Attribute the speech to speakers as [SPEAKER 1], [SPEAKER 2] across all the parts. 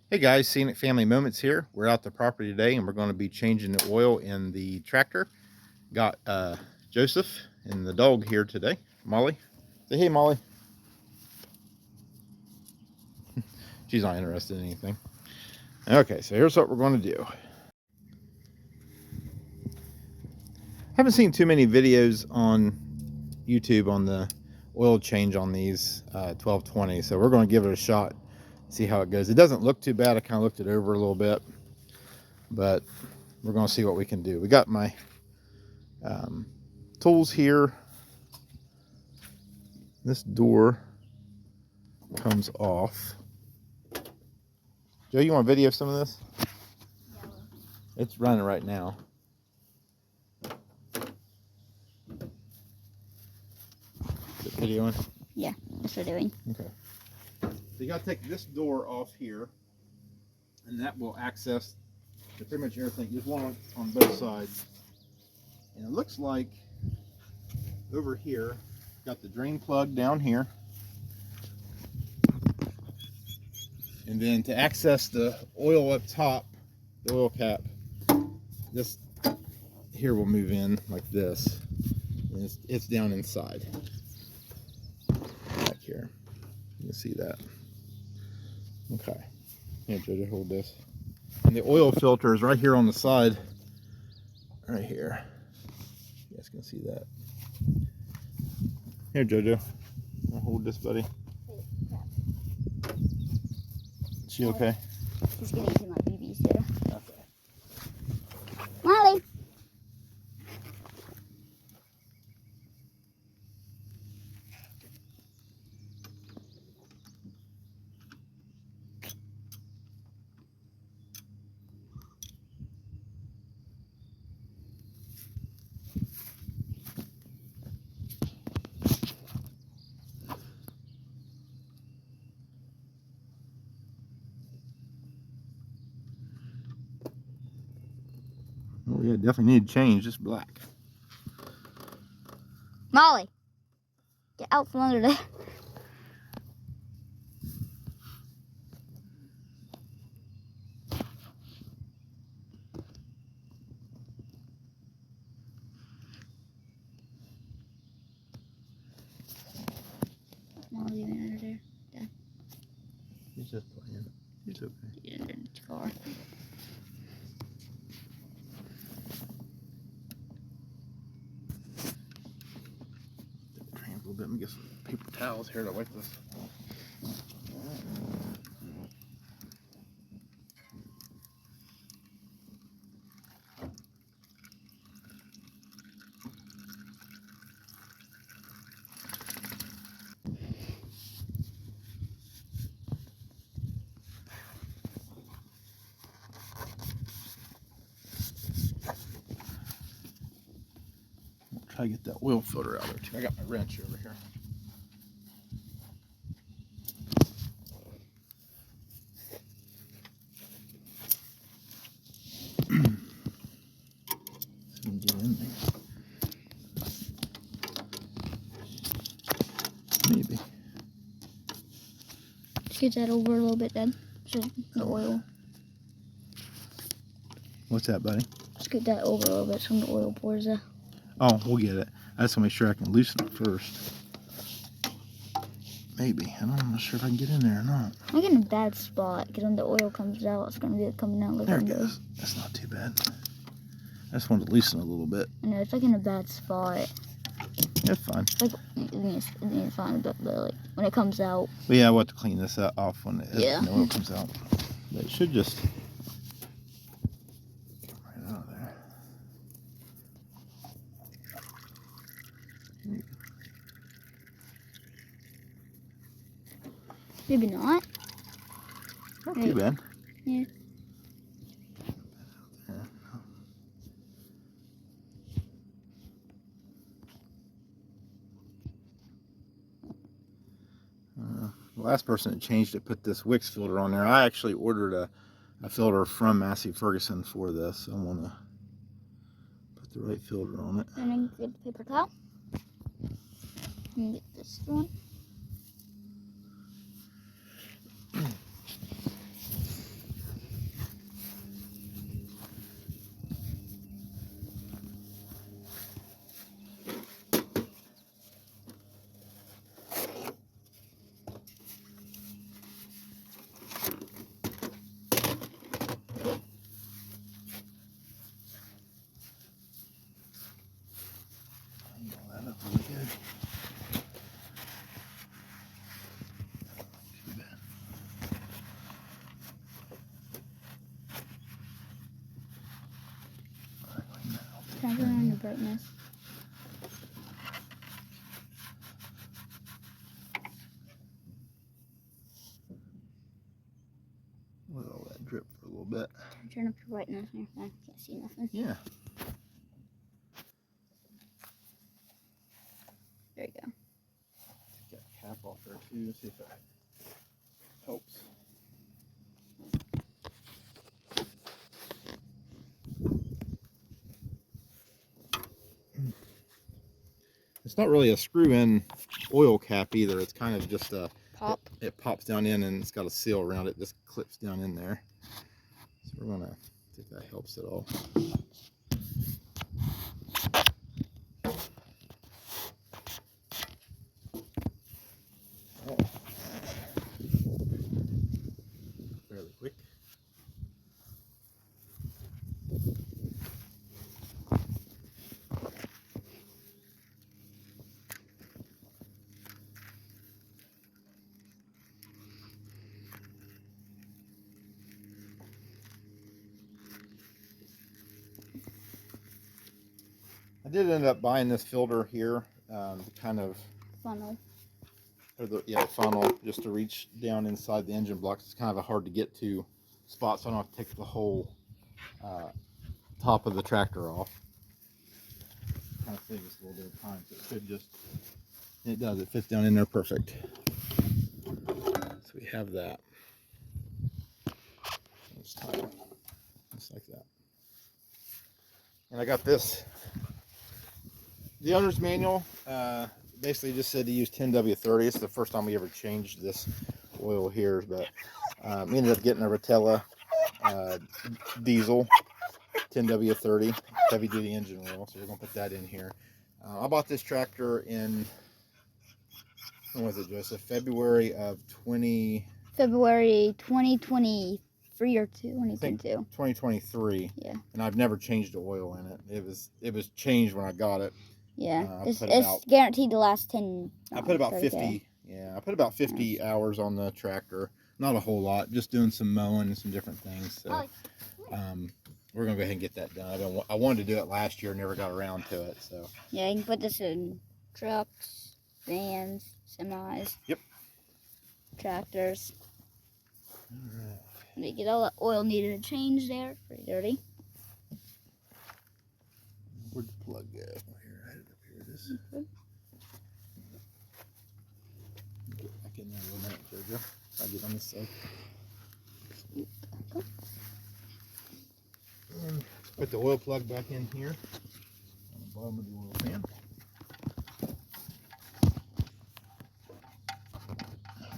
[SPEAKER 1] Hey guys, Scenic Family Moments here. We're out the property today and we're going to be changing the oil in the tractor. Got Joseph and the dog here today, Molly. Say hey, Molly. She's not interested in anything. Okay, so here's what we're going to do. Haven't seen too many videos on YouTube on the oil change on these 1220, so we're going to give it a shot, see how it goes. It doesn't look too bad. I kind of looked it over a little bit, but we're going to see what we can do. We got my tools here. This door comes off. Joe, you want a video of some of this?
[SPEAKER 2] Yeah.
[SPEAKER 1] It's running right now. Is it videoing?
[SPEAKER 2] Yeah, that's what we're doing.
[SPEAKER 1] Okay. So you got to take this door off here, and that will access pretty much everything. There's one on both sides. And it looks like over here, got the drain plug down here. And then to access the oil up top, the oil cap, this here will move in like this. And it's down inside. Back here. You can see that. Okay. Here, Jojo, hold this. And the oil filter is right here on the side. Right here. You guys can see that. Here, Jojo. I'll hold this, buddy. Is she okay?
[SPEAKER 2] She's getting to my BBs there.
[SPEAKER 1] Okay.
[SPEAKER 2] Molly!
[SPEAKER 1] Oh yeah, definitely need to change. It's black.
[SPEAKER 2] Molly! Get out from under there. Molly went under there. Dad.
[SPEAKER 1] He's just playing. He's okay.
[SPEAKER 2] Get under the car.
[SPEAKER 1] Drain a little bit. Let me get some paper towels here to wipe this. Try to get that oil filter out there too. I got my wrench over here. Get in there. Maybe.
[SPEAKER 2] Scoot that over a little bit, Dad. So the oil.
[SPEAKER 1] What's that, buddy?
[SPEAKER 2] Scoot that over a little bit so the oil pours out.
[SPEAKER 1] Oh, we'll get it. I just want to make sure I can loosen it first. Maybe. I'm not sure if I can get in there or not.
[SPEAKER 2] I'm getting a bad spot because when the oil comes out, it's going to be coming out like
[SPEAKER 1] There it
[SPEAKER 2] under.
[SPEAKER 1] goes. That's not too bad. I just wanted to loosen it a little bit.
[SPEAKER 2] I know, it's like in a bad spot.
[SPEAKER 1] It's fine.
[SPEAKER 2] Like, it needs fine, but like, when it comes out.
[SPEAKER 1] But yeah, we'll have to clean this off when
[SPEAKER 2] Yeah.
[SPEAKER 1] the oil comes out. But it should just come right out of there.
[SPEAKER 2] Maybe not.
[SPEAKER 1] Not too bad.
[SPEAKER 2] Yeah.
[SPEAKER 1] The last person that changed it put this Wix filter on there. I actually ordered a filter from Massey Ferguson for this. I want to put the right filter on it.
[SPEAKER 2] And then get the paper towel. And get this one. Can I turn on your brightness?
[SPEAKER 1] Let all that drip for a little bit.
[SPEAKER 2] Turn up your brightness on your phone. Can't see nothing.
[SPEAKER 1] Yeah.
[SPEAKER 2] There you go.
[SPEAKER 1] Get that cap off there too. See if that helps. It's not really a screw-in oil cap either. It's kind of just a
[SPEAKER 2] Pop.
[SPEAKER 1] It pops down in and it's got a seal around it. Just clips down in there. So we're gonna see if that helps at all. Oh. Fairly quick. I did end up buying this filter here, to kind of
[SPEAKER 2] Funnel.
[SPEAKER 1] the funnel, just to reach down inside the engine blocks. It's kind of a hard to get to spot, so I don't have to take the whole top of the tractor off. Kind of saves us a little bit of time, so it should just, it does, it fits down in there perfect. So we have that. It's tight, just like that. And I got this. The owner's manual basically just said to use 10W30. It's the first time we ever changed this oil here, but we ended up getting a Rotella diesel 10W30 heavy duty engine oil, so we're gonna put that in here. I bought this tractor in, when was it, Joseph? February
[SPEAKER 2] 2023 or 2022.
[SPEAKER 1] 2023.
[SPEAKER 2] Yeah.
[SPEAKER 1] And I've never changed the oil in it. It was changed when I got it.
[SPEAKER 2] Yeah. It's guaranteed to last 10.
[SPEAKER 1] I put about 50.
[SPEAKER 2] 30K.
[SPEAKER 1] Yeah, I put about 50 hours on the tractor. Not a whole lot, just doing some mowing and some different things. So we're gonna go ahead and get that done. I wanted to do it last year, never got around to it. So
[SPEAKER 2] yeah, you can put this in trucks, vans, semis.
[SPEAKER 1] Yep.
[SPEAKER 2] Tractors.
[SPEAKER 1] All right.
[SPEAKER 2] They get all the oil needed to change there. Pretty dirty.
[SPEAKER 1] Where'd the plug go? Here, I had it up here. It is. Get back in there a little minute, Jojo. I'll get on this side. And put the oil plug back in here on the bottom of the oil pan.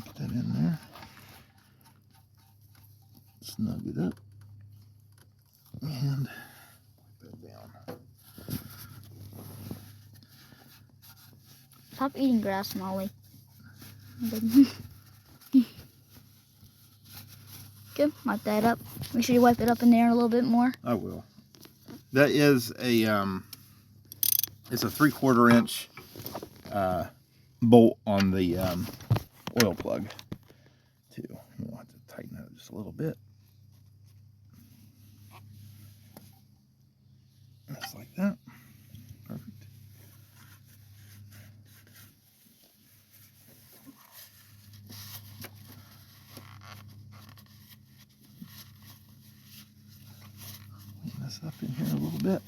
[SPEAKER 1] Put that in there. Snug it up. And wipe that down.
[SPEAKER 2] Stop eating grass, Molly. Good. Wipe that up. Make sure you wipe it up in there a little bit more.
[SPEAKER 1] I will. That is a it's a 3/4 inch bolt on the oil plug too. We'll have to tighten that just a little bit. Just like that. Perfect. Clean this up in here a little bit.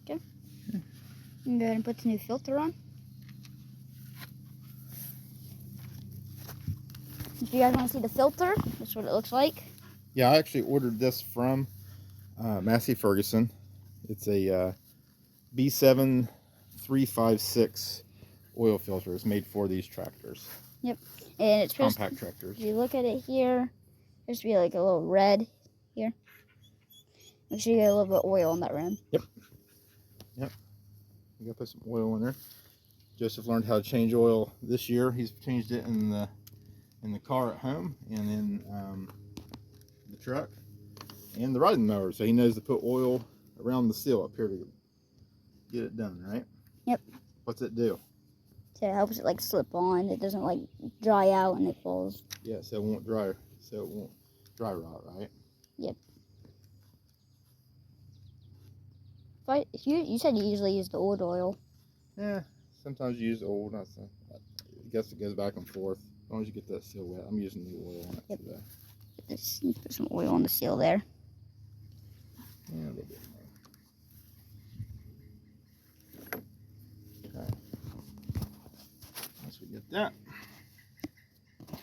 [SPEAKER 2] Okay. You can go ahead and put the new filter on. If you guys want to see the filter, that's what it looks like.
[SPEAKER 1] Yeah, I actually ordered this from Massey Ferguson. It's a B7 356 oil filter. It's made for these tractors.
[SPEAKER 2] Yep. And it's
[SPEAKER 1] compact tractors.
[SPEAKER 2] If you look at it here, there's to be like a little red here. Make sure you get a little bit of oil on that rim.
[SPEAKER 1] Yep. Yep. You gotta put some oil in there. Joseph learned how to change oil this year. He's changed it in the car at home and in the truck and the riding mower. So he knows to put oil around the seal up here to get it done, right?
[SPEAKER 2] Yep.
[SPEAKER 1] What's it do?
[SPEAKER 2] So it helps it like slip on. It doesn't like dry out and it falls.
[SPEAKER 1] Yeah, so it won't dry. So it won't dry rot, right?
[SPEAKER 2] Yep. You said you usually use the old oil.
[SPEAKER 1] Yeah, sometimes you use old. I guess it goes back and forth. As long as you get that seal wet. I'm using new oil on it today.
[SPEAKER 2] Let's put some oil on the seal there.
[SPEAKER 1] Yeah, a little bit more. Okay. Once we get that, go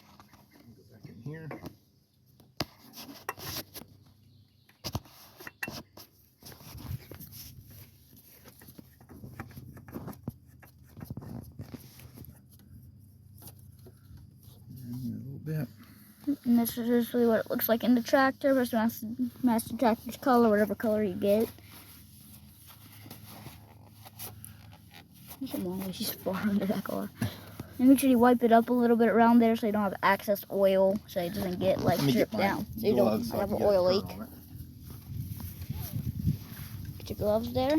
[SPEAKER 1] back in here. Bit.
[SPEAKER 2] And this is usually what it looks like in the tractor. But Master Tractor's color, whatever color you get. Come on, she's far under that car. And make sure you wipe it up a little bit around there so you don't have excess oil, so it doesn't get like dripped down. So you don't have an oil leak. Get your gloves there.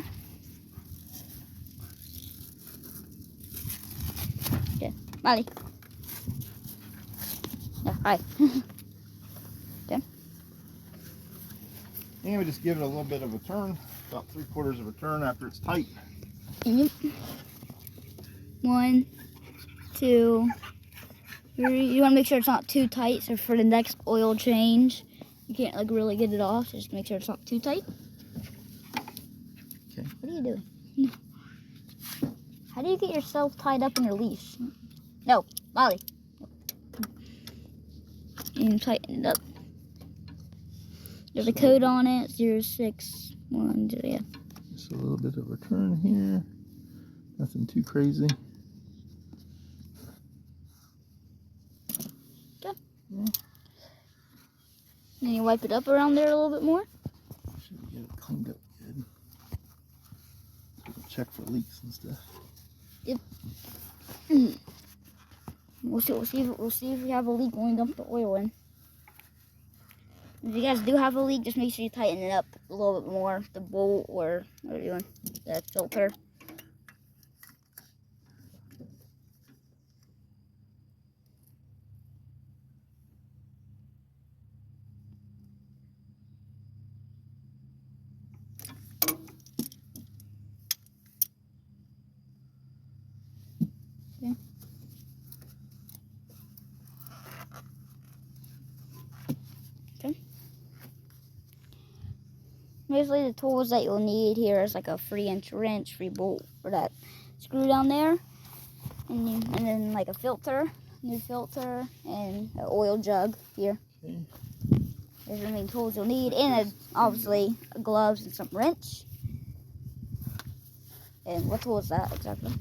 [SPEAKER 2] Okay, Molly. Yeah, hi. Okay.
[SPEAKER 1] And we just give it a little bit of a turn, about 3/4 of a turn after it's tight.
[SPEAKER 2] Yep. 1, 2, 3. You want to make sure it's not too tight, so for the next oil change, you can't like really get it off. Just make sure it's not too tight.
[SPEAKER 1] Okay.
[SPEAKER 2] What are you doing? How do you get yourself tied up in your leash? No, Molly. And tighten it up. There's a code on it, 061. Yeah.
[SPEAKER 1] Just a little bit of a turn here. Nothing too crazy.
[SPEAKER 2] Okay. Yeah. Then you wipe it up around there a little bit more.
[SPEAKER 1] Should get it cleaned up good. Check for leaks and stuff.
[SPEAKER 2] Yep. We'll see if we have a leak when we dump the oil in. If you guys do have a leak, just make sure you tighten it up a little bit more. The bolt or what are you doing? The filter. Okay. Okay. Basically, the tools that you'll need here is like a 3-inch wrench, 3 bolt for that screw down there, and then like a filter, new filter, and an oil jug here.
[SPEAKER 1] Okay.
[SPEAKER 2] Those are the main tools you'll need, and obviously gloves and some wrench. And what tool is that exactly?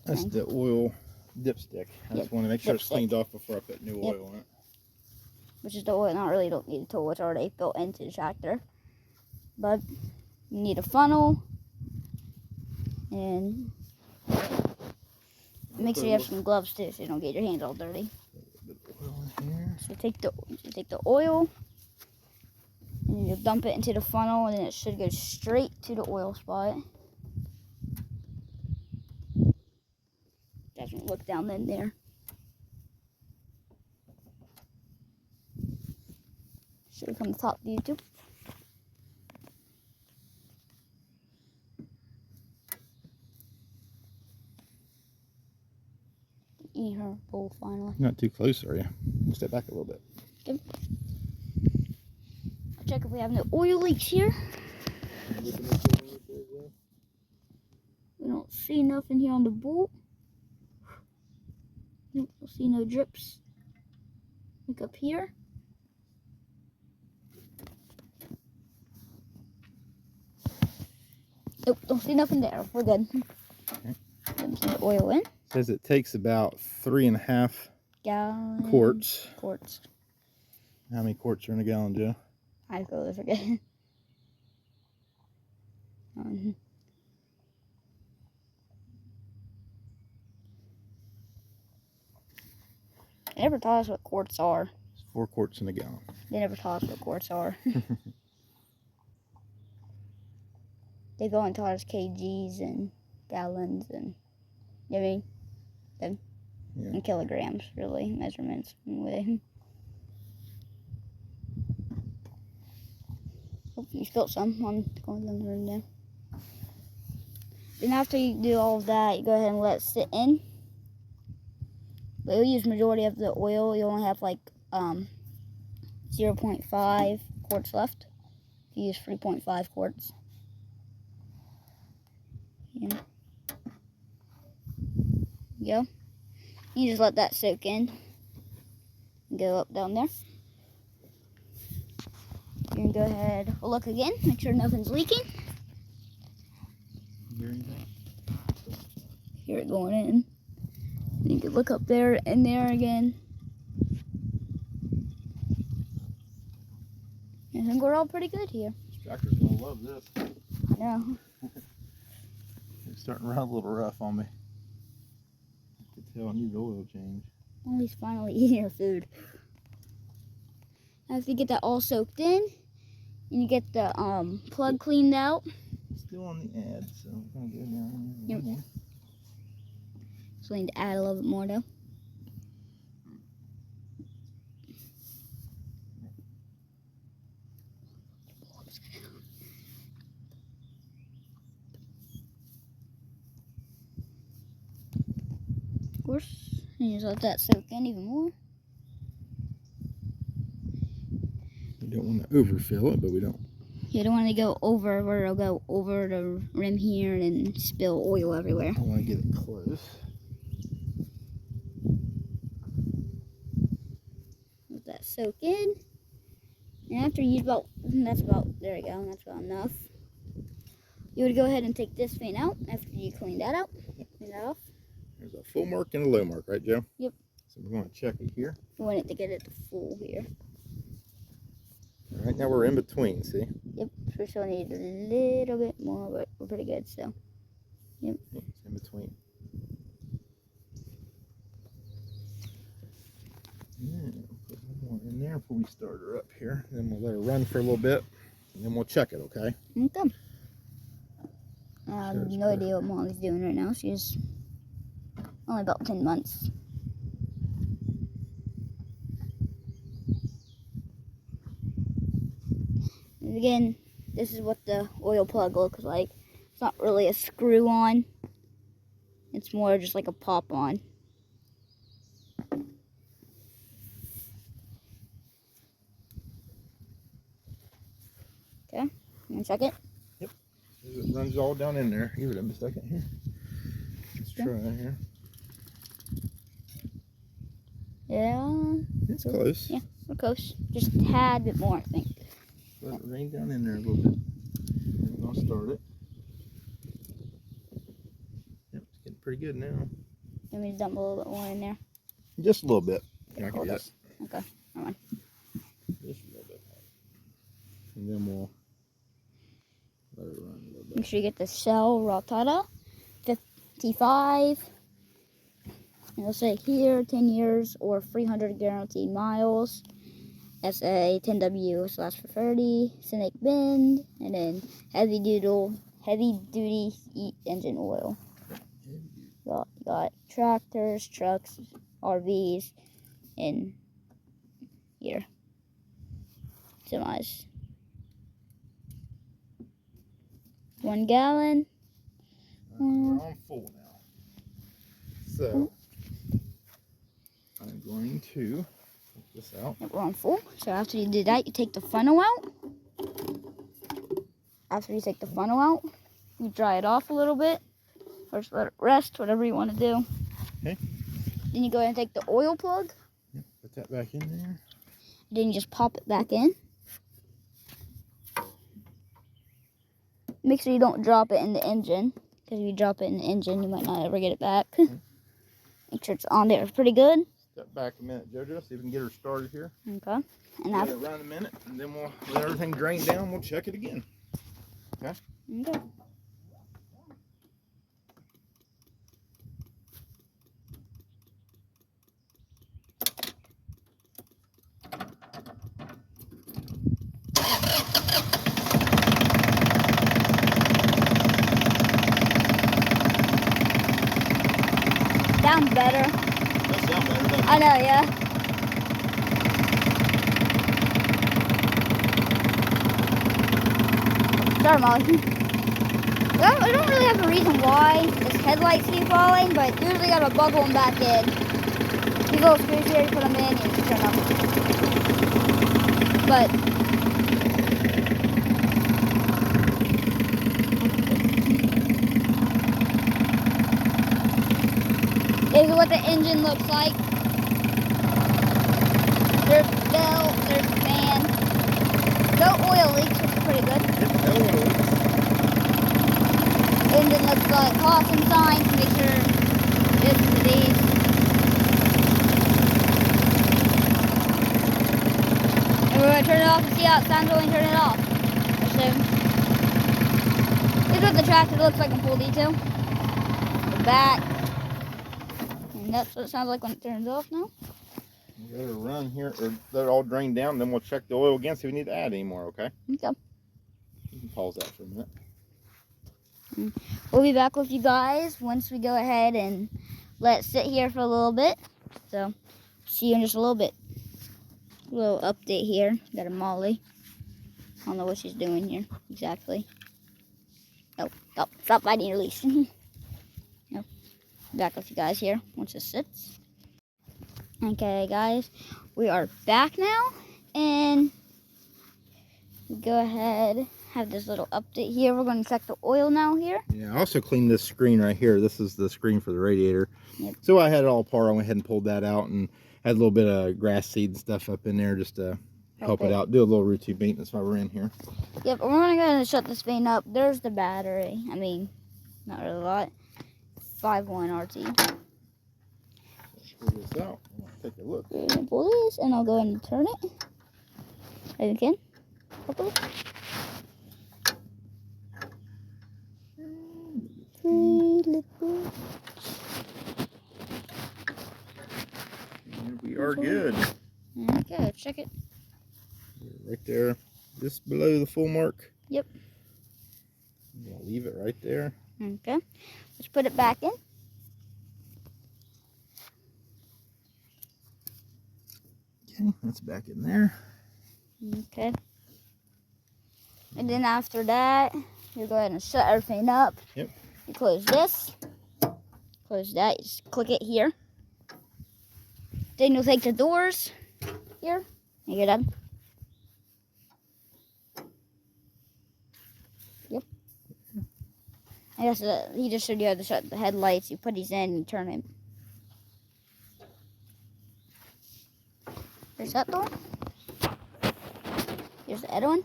[SPEAKER 1] That's the oil dipstick. I just want to make sure it's cleaned off before I put new oil in it.
[SPEAKER 2] Which is the oil. Not really don't need a tool. It's already built into the tractor. But you need a funnel, and make sure you have some gloves too, so you don't get your hands all dirty.
[SPEAKER 1] A bit of oil in here.
[SPEAKER 2] So take the oil, and you dump it into the funnel, and then it should go straight to the oil spot. Definitely look down in there. Should come the top view too. Eat her bowl finally.
[SPEAKER 1] Not too close, are you? Step back a little bit.
[SPEAKER 2] Good. I'll check if we have no oil leaks here. We don't see nothing here on the bolt. Nope, we'll see no drips. Look up here. Nope, don't see nothing there. We're good.
[SPEAKER 1] Okay.
[SPEAKER 2] Put the oil in.
[SPEAKER 1] Says it takes about 3.5
[SPEAKER 2] Gallon.
[SPEAKER 1] quarts.
[SPEAKER 2] Quarts.
[SPEAKER 1] How many quarts are in a gallon, Joe?
[SPEAKER 2] I totally forget. They never taught us what quarts are.
[SPEAKER 1] It's 4 quarts in a gallon.
[SPEAKER 2] They never taught us what quarts are. They go and taught us kgs and gallons and, you know what I mean? And kilograms, really, measurements. Anyway. Hope you spilled some on going down the room there. Then after you do all of that, you go ahead and let it sit in. But you'll use majority of the oil. You only have like 0.5 quarts left. If you use 3.5 quarts. Yeah. Go. You just let that soak in. Go up down there. You're gonna go ahead, look again, make sure nothing's leaking. Hear it going in. You can look up there and there again. I think we're all pretty good here.
[SPEAKER 1] This tractor's gonna love this.
[SPEAKER 2] I know.
[SPEAKER 1] It's starting to run a little rough on me. I can tell I need the oil change.
[SPEAKER 2] Well, he's finally eating your food. After you get that all soaked in, and you get the plug cleaned out.
[SPEAKER 1] Still on the ad, so I'm gonna go down
[SPEAKER 2] Yep.
[SPEAKER 1] here.
[SPEAKER 2] So we need to add a little bit more though. Of course, and you just let that soak in even more.
[SPEAKER 1] We don't want to overfill it, but we don't.
[SPEAKER 2] You don't want to go over where it'll go over the rim here and spill oil everywhere.
[SPEAKER 1] I want to get it close.
[SPEAKER 2] Let that soak in. And after you use there we go, that's about enough. You would go ahead and take this fan out after you clean that out. Clean that off.
[SPEAKER 1] There's a full mark and a low mark, right, Joe?
[SPEAKER 2] Yep.
[SPEAKER 1] So we're going to check it here.
[SPEAKER 2] You want it to get it to full here.
[SPEAKER 1] Right now we're in between, see?
[SPEAKER 2] Yep, so we still need a little bit more, but we're pretty good still. Yep.
[SPEAKER 1] It's in between. Yeah, put one more in there before we start her up here. Then we'll let her run for a little bit, and then we'll check it, okay?
[SPEAKER 2] Okay. I have no idea what Molly's doing right now. She's only about 10 months. And again, this is what the oil plug looks like. It's not really a screw on. It's more just like a pop on. Okay, you want to check it?
[SPEAKER 1] Yep. It runs all down in there. Give it a second here. Let's try it here.
[SPEAKER 2] Yeah.
[SPEAKER 1] It's close.
[SPEAKER 2] Yeah, we're close. Just a tad bit more, I think.
[SPEAKER 1] Let it rain down in there a little bit. Then we're gonna start it. Yep, it's getting pretty good now.
[SPEAKER 2] Let me dump a little bit more in there.
[SPEAKER 1] Just a little bit. I
[SPEAKER 2] Hold
[SPEAKER 1] can
[SPEAKER 2] this. Okay, never mind.
[SPEAKER 1] Just a little bit. And then we'll let it run a little bit.
[SPEAKER 2] Make sure you get the Shell Rotata 55. And it'll say here 10 years or 300 guaranteed miles. SA 10W slash for 30, Cynic Bend, and then heavy duty engine oil. Got tractors, trucks, RVs, and here semis. 1 gallon.
[SPEAKER 1] We're on full now. So I'm going to take this out.
[SPEAKER 2] Yep, we're on full. So after you do that, you take the funnel out. After you take the funnel out, you dry it off a little bit. Or just let it rest, whatever you want to do.
[SPEAKER 1] Okay.
[SPEAKER 2] Then you go ahead and take the oil plug.
[SPEAKER 1] Yep, put that back in there.
[SPEAKER 2] Then you just pop it back in. Make sure you don't drop it in the engine. Because if you drop it in the engine, you might not ever get it back. Make sure it's on there. It's pretty good.
[SPEAKER 1] Step back a minute, JoJo, see if we can get her started here.
[SPEAKER 2] Okay. And
[SPEAKER 1] Let it run a minute, and then we'll let everything drain down. We'll check it again. Okay?
[SPEAKER 2] Okay. Sounds better.
[SPEAKER 1] That sounds better, doesn't it?
[SPEAKER 2] I know, yeah. Sorry, Molly. I don't really have a reason why this headlights keep falling, but usually gotta buckle them back in. These little screws here, you put them in and you turn them. But this is what the engine looks like. There's the belt, there's the fan. No oil leaks, which is pretty good.
[SPEAKER 1] No oil leaks.
[SPEAKER 2] Engine looks like caution signs to make sure it's for these. And we're going to turn it off and see how it sounds when we turn it off. Assume. Here's what the tractor looks like in full detail. The back. And that's what it sounds like when it turns off now.
[SPEAKER 1] We gotta run here, or they're all drained down, then we'll check the oil again, see if we need to add any more, okay?
[SPEAKER 2] Okay.
[SPEAKER 1] You can pause that for a minute.
[SPEAKER 2] We'll be back with you guys once we go ahead and let it sit here for a little bit. So, see you in just a little bit. A little update here. Got a Molly. I don't know what she's doing here exactly. Oh, stop biting your leash. No. Back with you guys here once it sits. Okay, guys, we are back now, and we go ahead, have this little update here. We're going to check the oil now here.
[SPEAKER 1] Yeah, I also cleaned this screen right here. This is the screen for the radiator.
[SPEAKER 2] Yep.
[SPEAKER 1] So I had it all apart. I went ahead and pulled that out and had a little bit of grass seed and stuff up in there just to help it out. Do a little routine maintenance while we're in here.
[SPEAKER 2] Yep, we're going to shut this thing up. There's the battery. I mean, not really a lot. 5.1 RT.
[SPEAKER 1] Pull this out. Take a look.
[SPEAKER 2] We're going to pull this, and I'll go ahead and turn it. As you can. Properly.
[SPEAKER 1] We are good.
[SPEAKER 2] Okay, let's check it.
[SPEAKER 1] Right there, just below the full mark.
[SPEAKER 2] Yep.
[SPEAKER 1] I'll leave it right there.
[SPEAKER 2] Okay, let's put it back in.
[SPEAKER 1] Okay, that's back in there.
[SPEAKER 2] Okay. And then after that, you go ahead and shut everything up.
[SPEAKER 1] Yep.
[SPEAKER 2] You close this. Close that. You just click it here. Then you'll take the doors here. And you're done. Yep. I guess he just showed you how to shut the headlights. You put these in and you turn it. There's that door. Here's the other one.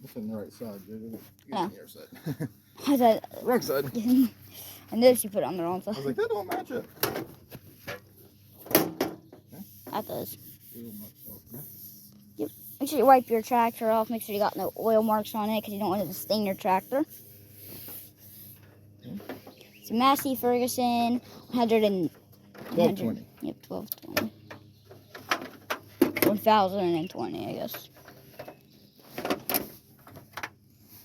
[SPEAKER 1] It's on the right side, dude.
[SPEAKER 2] Oh.
[SPEAKER 1] The other side.
[SPEAKER 2] I thought,
[SPEAKER 1] Wrong side.
[SPEAKER 2] I noticed you put it on the wrong
[SPEAKER 1] I
[SPEAKER 2] side.
[SPEAKER 1] was like, that don't match it.
[SPEAKER 2] That does.
[SPEAKER 1] Real much so, okay.
[SPEAKER 2] Yep. Make sure you wipe your tractor off. Make sure you got no oil marks on it because you don't want it to stain your tractor.
[SPEAKER 1] Okay.
[SPEAKER 2] It's a Massey Ferguson
[SPEAKER 1] 1220.
[SPEAKER 2] Yep, 1220. 1020, I guess.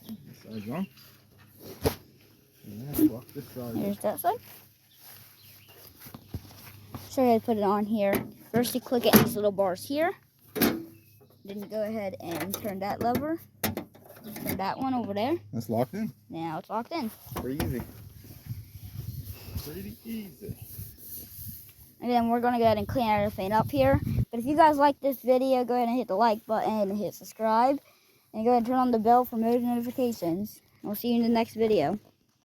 [SPEAKER 1] This side's on. And block this side.
[SPEAKER 2] Here's that side. Show you how to put it on here. First, you click it in these little bars here. Then you go ahead and turn that lever. Turn that one over there.
[SPEAKER 1] That's locked in.
[SPEAKER 2] Now it's locked in.
[SPEAKER 1] Pretty easy. Pretty easy.
[SPEAKER 2] And then we're going to go ahead and clean everything up here. But if you guys like this video, go ahead and hit the like button and hit subscribe. And go ahead and turn on the bell for notifications. We'll see you in the next video.